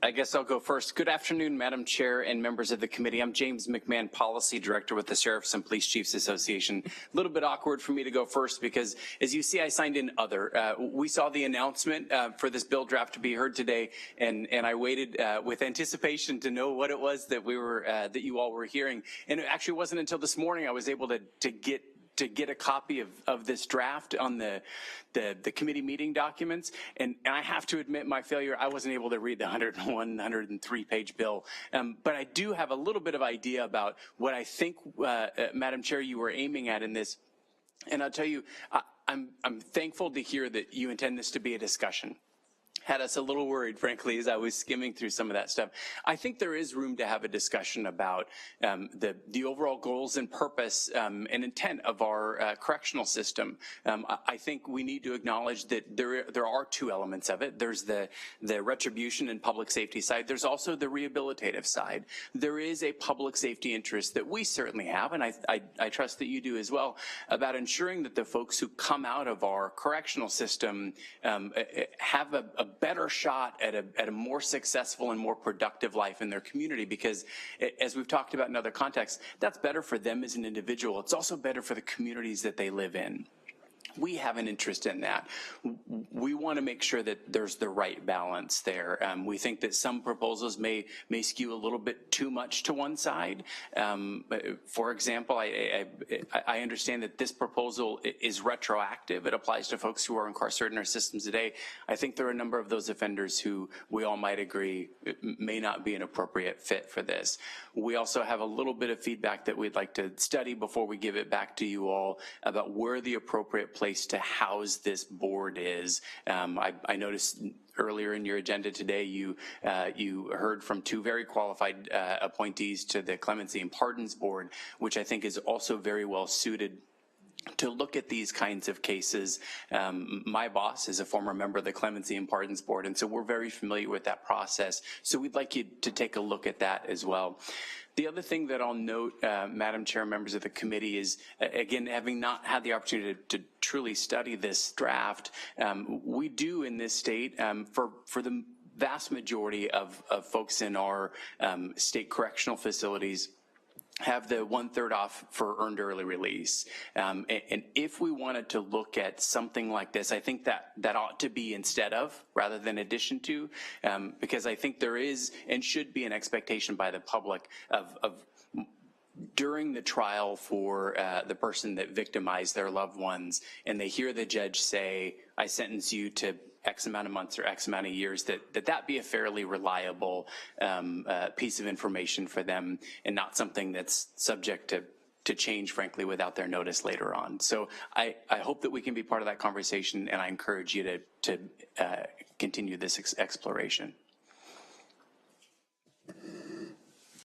I guess I'll go first. Good afternoon, Madam Chair and members of the committee. I'm James McMahon, Policy Director with the Sheriffs and Police Chiefs Association. A little bit awkward for me to go first because, as you see, I signed in other. We saw the announcement for this bill draft to be heard today, and I waited with anticipation to know what it was that that you all were hearing. And it actually wasn't until this morning I was able to get a copy of this draft on the committee meeting documents. And I have to admit my failure, I wasn't able to read the 101, 103-page bill. But I do have a little bit of idea about what I think, Madam Chair, you were aiming at in this. And I'll tell you, I'm thankful to hear that you intend this to be a discussion. Had us a little worried, frankly, as I was skimming through some of that stuff. I think there is room to have a discussion about the overall goals and purpose and intent of our correctional system. I think we need to acknowledge that there are two elements of it. There's the retribution and public safety side. There's also the rehabilitative side. There is a public safety interest that we certainly have, and I trust that you do as well, about ensuring that the folks who come out of our correctional system have a better shot at a more successful and more productive life in their community, because as we've talked about in other contexts, that's better for them as an individual. It's also better for the communities that they live in. We have an interest in that. We want to make sure that there's the right balance there. We think that some proposals may skew a little bit too much to one side. For example, I understand that this proposal is retroactive. It applies to folks who are incarcerated in our systems today. I think there are a number of those offenders who we all might agree may not be an appropriate fit for this. We also have a little bit of feedback that we'd like to study before we give it back to you all about where the appropriate place to house this board is. I noticed earlier in your agenda today, you heard from two very qualified appointees to the Clemency and Pardons Board, which I think is also very well suited to look at these kinds of cases. My boss is a former member of the Clemency and Pardons Board, and so we're very familiar with that process. So we'd like you to take a look at that as well. The other thing that I'll note, Madam Chair, members of the committee, is, again, having not had the opportunity to truly study this draft, we do in this state, for the vast majority of folks in our state correctional facilities, have the 1/3 off for earned early release. And if we wanted to look at something like this, I think that ought to be instead of, rather than addition to, because I think there is and should be an expectation by the public of during the trial for the person that victimized their loved ones, and they hear the judge say, I sentence you to X amount of months or X amount of years, that be a fairly reliable piece of information for them, and not something that's subject to change, frankly, without their notice later on. So I hope that we can be part of that conversation, and I encourage you to continue this exploration.